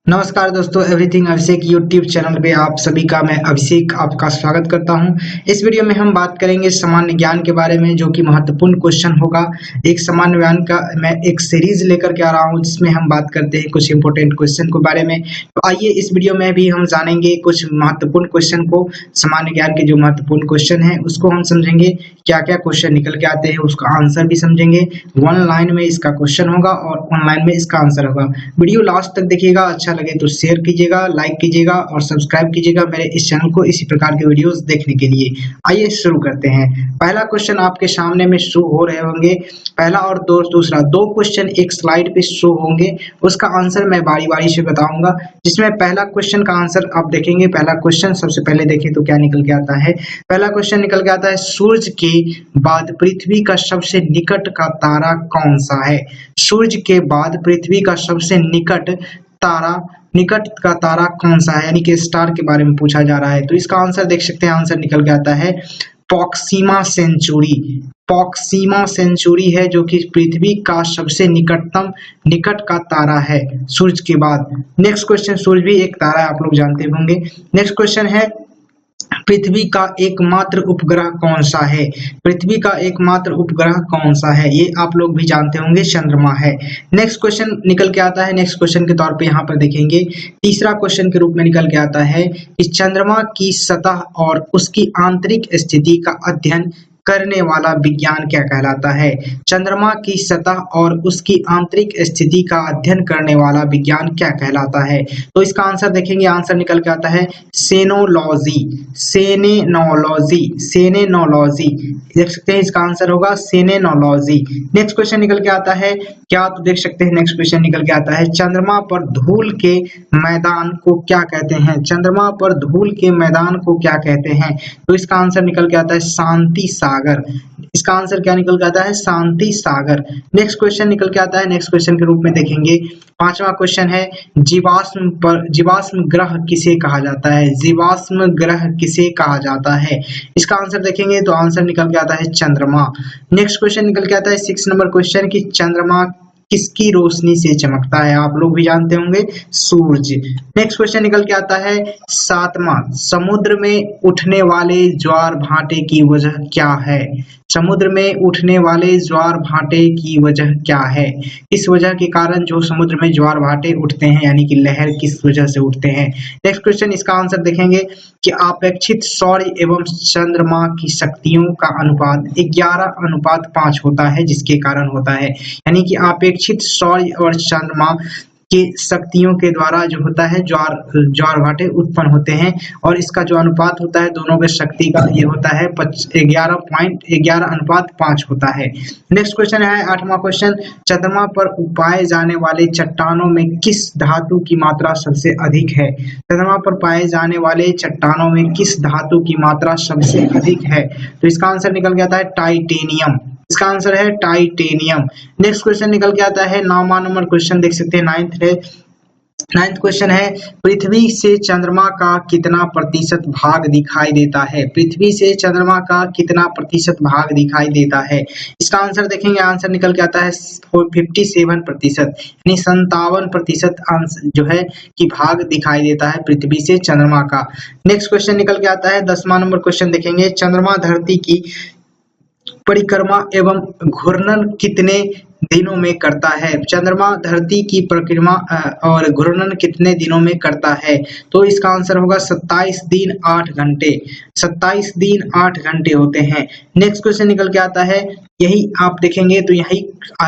नमस्कार दोस्तों, एवरीथिंग अभिषेक YouTube channel पे आप सभी का मैं अभिषेक आपका स्वागत करता हूं। इस वीडियो में हम बात करेंगे सामान्य ज्ञान के बारे में, जो कि महत्वपूर्ण क्वेश्चन होगा। एक सामान्य ज्ञान का मैं एक सीरीज लेकर के आ रहा हूं, जिसमें हम बात करते हैं कुछ इंपॉर्टेंट क्वेश्चन के बारे में। तो आइए इस वीडियो में भी हम जानेंगे कुछ महत्वपूर्ण क्वेश्चन को। सामान्य ज्ञान के जो महत्वपूर्ण क्वेश्चन है उसको हम समझेंगे, क्या क्या क्वेश्चन निकल के आते हैं, उसका आंसर भी समझेंगे। वन लाइन में इसका क्वेश्चन होगा और ऑनलाइन में इसका आंसर होगा। वीडियो लास्ट तक देखिएगा, अच्छा लगे तो शेयर कीजिएगा, लाइक कीजिएगा और सब्सक्राइब कीजिएगा मेरे इस चैनल को इसी प्रकार के वीडियोस देखने के लिए। आइए शुरू करते हैं। पहला क्वेश्चन आपके सामने में शो हो रहे होंगे, पहला और दूसरा दो क्वेश्चन एक स्लाइड पे शो होंगे। उसका आंसर मैं बारी बारी से बताऊंगा, जिसमें पहला क्वेश्चन का आंसर आप देखेंगे। पहला क्वेश्चन सबसे पहले देखें तो क्या निकल के आता है। पहला क्वेश्चन निकल के आता है, सूर्य के बाद पृथ्वी का सबसे निकट का तारा कौन सा है। सूर्य के बाद पृथ्वी का सबसे निकट का तारा कौन सा है, यानी कि स्टार के बारे में पूछा जा रहा है। तो इसका आंसर देख सकते हैं, आंसर निकल के आता है प्रोक्सिमा सेंचुरी। प्रोक्सिमा सेंचुरी है जो कि पृथ्वी का सबसे निकट का तारा है सूर्य के बाद। नेक्स्ट क्वेश्चन, सूर्य भी एक तारा है, आप लोग जानते होंगे। नेक्स्ट क्वेश्चन है, पृथ्वी का एकमात्र उपग्रह कौन सा है। पृथ्वी का एकमात्र उपग्रह कौन सा है, ये आप लोग भी जानते होंगे, चंद्रमा है। नेक्स्ट क्वेश्चन निकल के आता है, नेक्स्ट क्वेश्चन के तौर पे यहाँ पर देखेंगे, तीसरा क्वेश्चन के रूप में निकल के आता है कि चंद्रमा की सतह और उसकी आंतरिक स्थिति का अध्ययन करने वाला विज्ञान क्या कहलाता है। चंद्रमा की सतह और उसकी आंतरिक स्थिति का अध्ययन करने वाला विज्ञान क्या कहलाता है। तो इसका आंसर देखेंगे, आंसर निकल के आता है सेनोलॉजी। सेनेनोलॉजी देख सकते हैं, इसका आंसर होगा सेनेनोलॉजी। नेक्स्ट क्वेश्चन निकल के आता है, क्या तो देख सकते हैं, नेक्स्ट क्वेश्चन निकल के आता है, चंद्रमा पर धूल के मैदान को क्या कहते हैं। चंद्रमा पर धूल के मैदान को क्या कहते हैं। तो इसका आंसर निकल के आता है शांति सागर। इसका आंसर क्या निकल के आता है, शांति सागर। नेक्स्ट क्वेश्चन निकल के आता है, नेक्स्ट क्वेश्चन के रूप में देखेंगे, पांचवा क्वेश्चन है, जीवाश्म ग्रह किसे कहा जाता है। जीवाश्म ग्रह किसे कहा जाता है। इसका आंसर देखेंगे तो आंसर निकल के आता है चंद्रमा। नेक्स्ट क्वेश्चन निकल के आता है 6 नंबर क्वेश्चन की, चंद्रमा किसकी रोशनी से चमकता है। आप लोग भी जानते होंगे, सूरज। नेक्स्ट क्वेश्चन निकल के आता है 7वां, समुद्र में उठने वाले ज्वार भाटे की वजह क्या है। समुद्र में उठने वाले ज्वार भाटे की वजह क्या है। इस वजह के कारण जो समुद्र में ज्वार भाटे उठते हैं, यानी कि लहर किस वजह से उठते हैं। नेक्स्ट क्वेश्चन, इसका आंसर देखेंगे कि अपेक्षित सौर्य एवं चंद्रमा की शक्तियों का अनुपात 11:5 होता है, जिसके कारण होता है, यानी कि अपेक्षित सौर्य और चंद्रमा की शक्तियों के द्वारा जो होता है ज्वार भाटे उत्पन्न होते हैं, और इसका जो अनुपात होता है दोनों के शक्ति का, ये होता है 11:5 होता है। नेक्स्ट क्वेश्चन है 8वां क्वेश्चन, चंद्रमा पर पाए जाने वाले चट्टानों में किस धातु की मात्रा सबसे अधिक है। चंद्रमा पर पाए जाने वाले चट्टानों में किस धातु की मात्रा सबसे अधिक है। तो इसका आंसर निकल के आता है टाइटेनियम। इसका आंसर है टाइटेनियम। नेक्स्ट क्वेश्चन निकल के आता है 9वां नंबर क्वेश्चन, देख सकते हैं, नाइन्थ क्वेश्चन है, पृथ्वी से चंद्रमा का कितना प्रतिशत भाग दिखाई देता है। पृथ्वी से चंद्रमा का कितना प्रतिशत भाग दिखाई देता है। इसका आंसर देखेंगे, आंसर निकल के आता है 57%, यानी 57% जो है कि भाग दिखाई देता है पृथ्वी से चंद्रमा का। नेक्स्ट क्वेश्चन निकल के आता है 10वां नंबर क्वेश्चन देखेंगे, चंद्रमा धरती की परिक्रमा एवं घूर्णन कितने दिनों में करता है। चंद्रमा धरती की परिक्रमा और घूर्णन कितने दिनों में करता है। तो इसका आंसर होगा 27 दिन 8 घंटे। 27 दिन 8 घंटे होते हैं। नेक्स्ट क्वेश्चन निकल के आता है, यही आप देखेंगे तो यही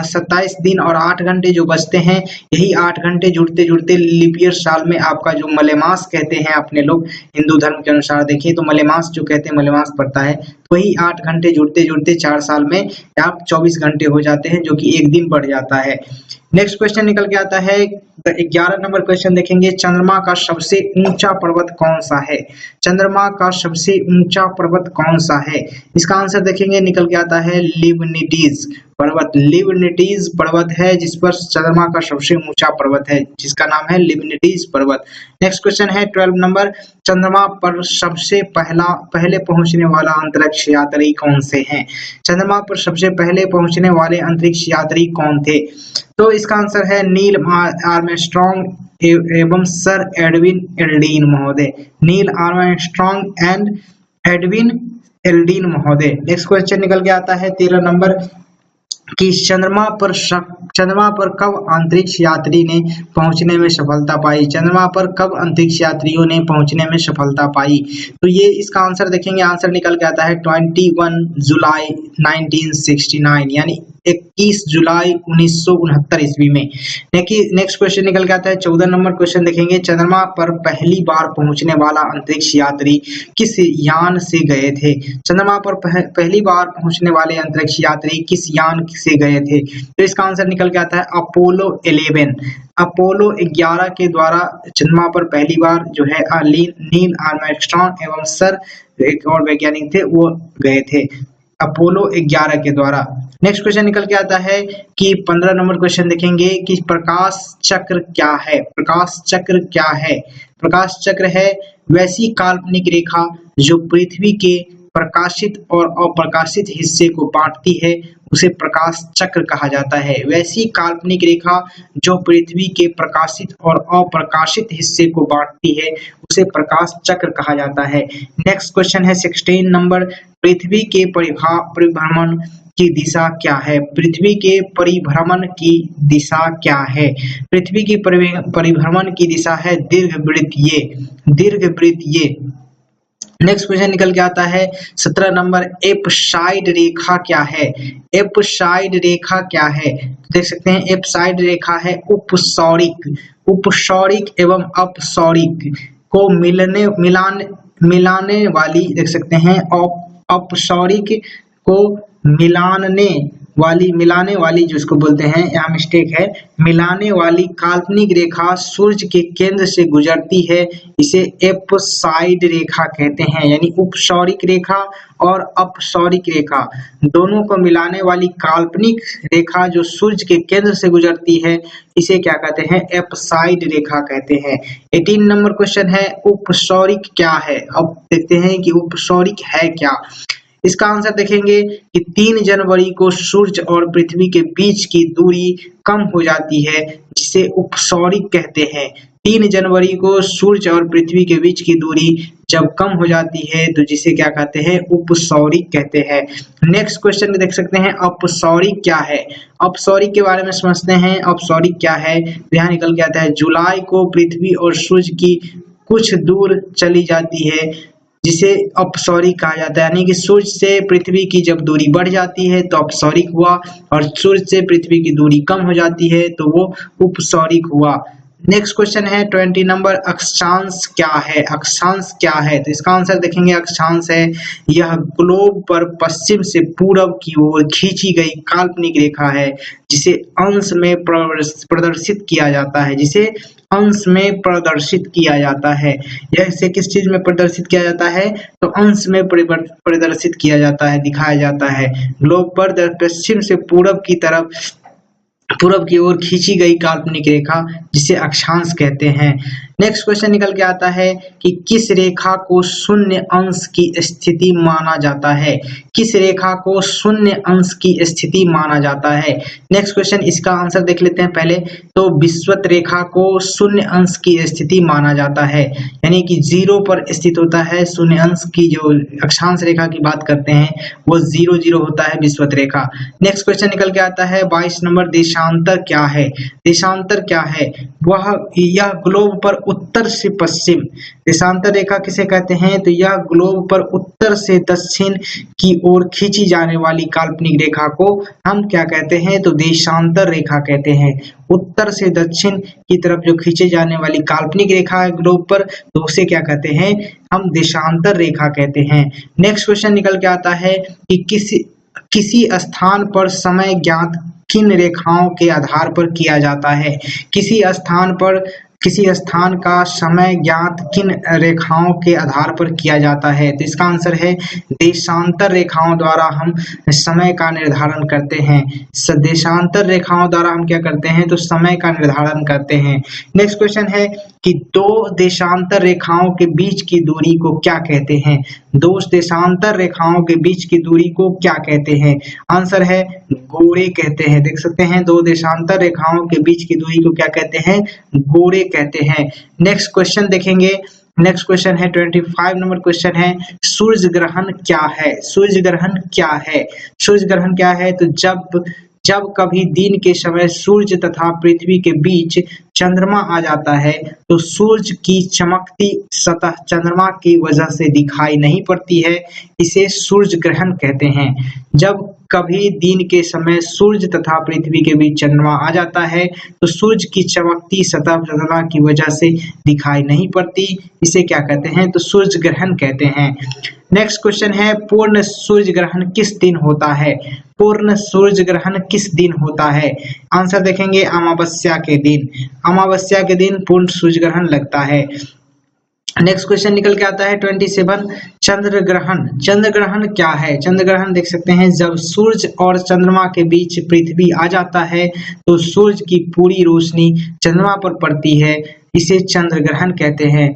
27 दिन और 8 घंटे जो बचते हैं, यही 8 घंटे जुड़ते जुड़ते लीप ईयर साल में आपका जो मलेमास कहते हैं, अपने लोग हिंदू धर्म के अनुसार देखें तो मलेमास जो कहते हैं, मलेमास पड़ता है, वही 8 घंटे जुड़ते जुड़ते 4 साल में आप 24 घंटे हो जाते हैं, जो कि एक दिन बढ़ जाता है। नेक्स्ट क्वेश्चन निकल के आता है 11 नंबर क्वेश्चन देखेंगे, चंद्रमा का सबसे ऊंचा पर्वत कौन सा है। चंद्रमा का सबसे ऊंचा पर्वत कौन सा है। इसका आंसर देखेंगे, निकल के आता है लिबनिटीज पर्वत। लिबनिटीज पर्वत है जिस पर चंद्रमा का सबसे ऊंचा पर्वत है, जिसका नाम है लिबनिटीज पर्वत। नेक्स्ट क्वेश्चन है 12 नंबर, चंद्रमा पर सबसे पहले पहुंचने वाला अंतरिक्ष यात्री कौन से हैं। चंद्रमा पर सबसे पहले पहुंचने वाले अंतरिक्ष यात्री कौन थे। तो इसका आंसर है नील आर्मस्ट्रांग एवं सर एडविन एल्डीन महोदय। नील आर्मस्ट्रॉन्ग एंड एडविन एल्डीन महोदय। नेक्स्ट क्वेश्चन निकल के आता है 13 नंबर कि चंद्रमा पर कब अंतरिक्ष यात्री ने पहुंचने में सफलता पाई। चंद्रमा पर कब अंतरिक्ष यात्रियों ने पहुंचने में सफलता पाई। तो ये इसका आंसर देखेंगे, आंसर निकल के आता है 21 जुलाई 1969 यानी 21 जुलाई 1969 ईस्वी में। नेक्स्ट क्वेश्चन निकल के आता है 14 नंबर क्वेश्चन देखेंगे, चंद्रमा पर पहली बार पहुंचने वाला अंतरिक्ष यात्री किस यान से गए थे। चंद्रमा पर पहली बार पहुंचने वाले अंतरिक्ष यात्री किस यान से गए थे। तो इसका आंसर निकल के आता है अपोलो 11। अपोलो 11 के द्वारा चंद्रमा पर पहली बार जो है नील आर्मस्ट्रॉन्ग एवं सर एक और वैज्ञानिक थे वो गए थे अपोलो 11 के द्वारा। नेक्स्ट क्वेश्चन निकल के आता है कि 15 नंबर क्वेश्चन देखेंगे कि प्रकाश चक्र क्या है। प्रकाश चक्र क्या है। प्रकाश चक्र है वैसी काल्पनिक रेखा जो पृथ्वी के प्रकाशित और अप्रकाशित हिस्से को बांटती है, उसे प्रकाश चक्र कहा जाता है। वैसी काल्पनिक रेखा जो पृथ्वी के प्रकाशित और अप्रकाशित हिस्से को बांटती है, उसे प्रकाश चक्र कहा जाता है। नेक्स्ट क्वेश्चन है 16 नंबर, पृथ्वी के परिभ्रमण की दिशा क्या है। पृथ्वी के परिभ्रमण की दिशा क्या है। पृथ्वी की परिभ्रमण की दिशा है दीर्घवृत्तीय। दीर्घवृत्तीय। नेक्स्ट क्वेश्चन निकल के आता है 17 नंबर, एपसाइड रेखा क्या है। एपसाइड रेखा क्या है। देख सकते हैं एपसाइड रेखा है उपसौरिक। उपसौरिक एवं अपसौरिक को मिलाने वाली, देख सकते हैं अपसौरिक को मिलाने वाली जिसको बोलते हैं, यहाँ मिस्टेक है, मिलाने वाली काल्पनिक रेखा सूर्य के केंद्र से गुजरती है, इसे एपसाइड रेखा कहते हैं। यानी उपसौरिक रेखा और अपसौरिक रेखा दोनों को मिलाने वाली काल्पनिक रेखा जो सूर्य के केंद्र से गुजरती है, इसे क्या कहते हैं, एपसाइड रेखा कहते हैं। 18 नंबर क्वेश्चन है उपसौरिक क्या है। अब देखते हैं कि उपसौरिक है क्या। इसका आंसर देखेंगे कि 3 जनवरी को सूर्य और पृथ्वी के बीच की दूरी कम हो जाती है, जिसे उपसौरिक कहते हैं। 3 जनवरी को सूर्य और पृथ्वी के बीच की दूरी जब कम हो जाती है तो जिसे क्या कहते हैं, उपसौरिक कहते हैं। नेक्स्ट क्वेश्चन देख सकते हैं अपसौरिक क्या है। अपसौरिक के बारे में समझते हैं, अपसौरिक क्या है। यहाँ निकल के आता है जुलाई को पृथ्वी और सूर्य की कुछ दूर चली जाती है, जिसे अपसौरिक कहा जाता है। यानी कि सूर्य से पृथ्वी की जब दूरी बढ़ जाती है तो अपसौरिक हुआ, और सूर्य से पृथ्वी की दूरी कम हो जाती है तो वो उपसौरिक हुआ। नेक्स्ट क्वेश्चन है 20 नंबर, अक्षांश क्या है। अक्षांश क्या है। तो इसका आंसर देखेंगे, अक्षांश है यह ग्लोब पर पश्चिम से पूरब की ओर खींची गई काल्पनिक रेखा है, जिसे अंश में प्रदर्शित किया जाता है। जिसे अंश में प्रदर्शित किया जाता है। यह इसे किस चीज में प्रदर्शित किया जाता है, तो अंश में प्रदर्शित किया जाता है, दिखाया जाता है। ग्लोब पर पश्चिम से पूरब की ओर खींची गई काल्पनिक रेखा, जिसे अक्षांश कहते हैं। नेक्स्ट क्वेश्चन निकल के आता है कि किस रेखा को शून्य अंश की स्थिति माना जाता है। किस रेखा को शून्य अंश की स्थिति माना जाता है। नेक्स्ट क्वेश्चन, इसका आंसर देख लेते हैं पहले। तो विषुवत रेखा को शून्य अंश की स्थिति माना जाता है, यानी कि 0 पर स्थित होता है। शून्य अंश की जो अक्षांश रेखा की बात करते हैं वो 0 होता है विषुवत रेखा। नेक्स्ट क्वेश्चन निकल के आता है 22 नंबर, देशांतर क्या है। देशांतर क्या है, यह ग्लोब पर उत्तर से पश्चिम, देशांतर रेखा किसे कहते हैं, तो यह ग्लोब पर उत्तर से दक्षिण की ओर खींची जाने वाली काल्पनिक रेखा को हम क्या कहते हैं, तो देशांतर रेखा कहते हैं। उत्तर से दक्षिण की तरफ जो खींचे जाने वाली काल्पनिक रेखा है ग्लोब पर, तो उसे क्या कहते हैं, हम देशांतर रेखा कहते हैं। नेक्स्ट क्वेश्चन निकल के आता है कि किसी स्थान पर समय ज्ञात किन रेखाओं के आधार पर किया जाता है। किसी स्थान का समय ज्ञात किन रेखाओं के आधार पर किया जाता है, तो इसका आंसर है देशांतर रेखाओं द्वारा हम समय का निर्धारण करते हैं। देशांतर रेखाओं द्वारा हम क्या करते हैं, तो समय का निर्धारण करते हैं। नेक्स्ट क्वेश्चन है कि दो देशांतर रेखाओं के बीच की दूरी को क्या कहते हैं? दो देशांतर रेखाओं के बीच की दूरी को क्या कहते हैं? आंसर है गोरे कहते हैं। देख सकते हैं, दो देशांतर रेखाओं के बीच की दूरी को क्या कहते हैं? गोरे कहते हैं। नेक्स्ट क्वेश्चन देखेंगे। नेक्स्ट क्वेश्चन है 25 नंबर क्वेश्चन है, सूर्य ग्रहण क्या है? सूर्य ग्रहण क्या है? सूर्य ग्रहण क्या है? तो जब कभी दिन के समय सूर्य तथा पृथ्वी के बीच चंद्रमा आ जाता है तो सूर्य की चमकती सतह चंद्रमा की वजह से दिखाई नहीं पड़ती है, इसे सूर्य ग्रहण कहते हैं। जब कभी दिन के समय सूर्य तथा पृथ्वी के बीच चंद्रमा आ जाता है तो सूर्य की चमकती सतह चंद्रमा की वजह से दिखाई नहीं पड़ती, इसे क्या कहते हैं? तो सूर्य ग्रहण कहते हैं। नेक्स्ट क्वेश्चन है, पूर्ण सूर्य ग्रहण किस दिन होता है? पूर्ण सूर्य ग्रहण किस दिन होता है? आंसर देखेंगे अमावस्या के दिन। अमावस्या के दिन पूर्ण सूर्य ग्रहण लगता है। नेक्स्ट क्वेश्चन निकल के आता है 27, चंद्र ग्रहण। चंद्र ग्रहण क्या है? चंद्र ग्रहण देख सकते हैं, जब सूर्य और चंद्रमा के बीच पृथ्वी आ जाता है तो सूर्य की पूरी रोशनी चंद्रमा पर पड़ती है, इसे चंद्र ग्रहण कहते हैं।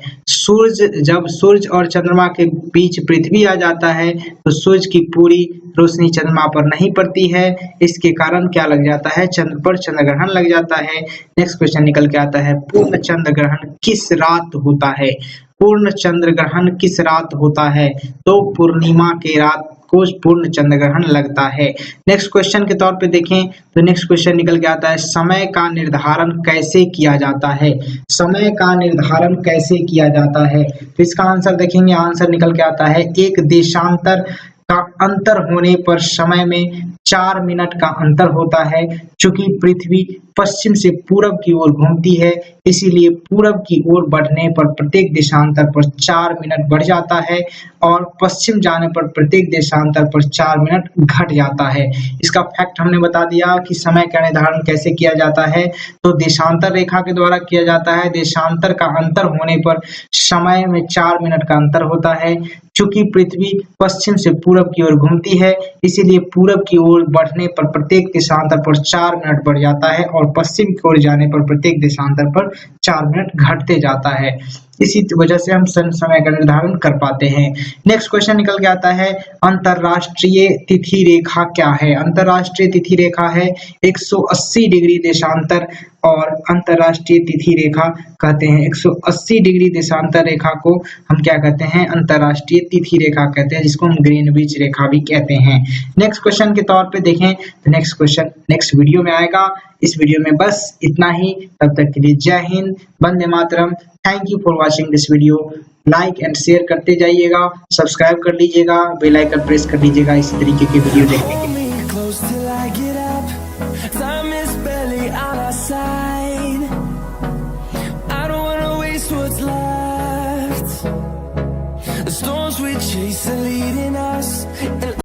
जब सूर्य और चंद्रमा के बीच पृथ्वी आ जाता है तो सूर्य की पूरी रोशनी चंद्रमा पर नहीं पड़ती है, इसके कारण क्या लग जाता है? चंद्र पर चंद्र ग्रहण लग जाता है। नेक्स्ट क्वेश्चन निकल के आता है, पूर्ण चंद्र ग्रहण किस रात होता है? पूर्ण चंद्र ग्रहण किस रात होता है? तो पूर्णिमा के रात को पूर्ण चंद्र ग्रहण लगता है। नेक्स्ट क्वेश्चन के तौर पे देखें तो नेक्स्ट क्वेश्चन निकल के आता है, समय का निर्धारण कैसे किया जाता है? समय का निर्धारण कैसे किया जाता है? तो इसका आंसर देखेंगे, आंसर निकल के आता है, एक देशांतर का अंतर होने पर समय में 4 मिनट का अंतर होता है। चूंकि पृथ्वी पश्चिम से पूरब की ओर घूमती है, इसीलिए पूरब की ओर बढ़ने पर प्रत्येक देशांतर पर 4 मिनट बढ़ जाता है और पश्चिम जाने पर प्रत्येक देशांतर पर 4 मिनट घट जाता है। इसका फैक्ट हमने बता दिया कि समय का निर्धारण कैसे किया जाता है, तो देशांतर रेखा के द्वारा किया जाता है। देशांतर का अंतर होने पर समय में 4 मिनट का अंतर होता है। चूंकि पृथ्वी पश्चिम से पूरब की ओर घूमती है, इसीलिए पूरब की ओर बढ़ने पर प्रत्येक देशांतर पर 4 मिनट बढ़ जाता है और पश्चिम की ओर जाने पर प्रत्येक देशांतर पर 4 मिनट घटते जाता है। इसी वजह से हम समय का निर्धारण कर पाते हैं। नेक्स्ट क्वेश्चन निकल के आता है, अंतरराष्ट्रीय तिथि रेखा क्या है? अंतरराष्ट्रीय तिथि रेखा है 180 डिग्री देशांतर और अंतरराष्ट्रीय तिथि रेखा कहते हैं। 180 डिग्री देशांतर रेखा को हम क्या कहते हैं? अंतरराष्ट्रीय तिथि रेखा कहते हैं, जिसको हम ग्रीनविच रेखा भी कहते हैं। नेक्स्ट क्वेश्चन के तौर पे देखें तो नेक्स्ट क्वेश्चन नेक्स्ट वीडियो में आएगा। इस वीडियो में बस इतना ही। तब तक के लिए जय हिंद, वंदे मातरम। Thank you for watching this video. Like and share करते जाइएगा, सब्सक्राइब कर लीजिएगा, बेल आइकन प्रेस कर लीजिएगा इसी तरीके के वीडियो देखने के लिए। The storms we chase are leading us.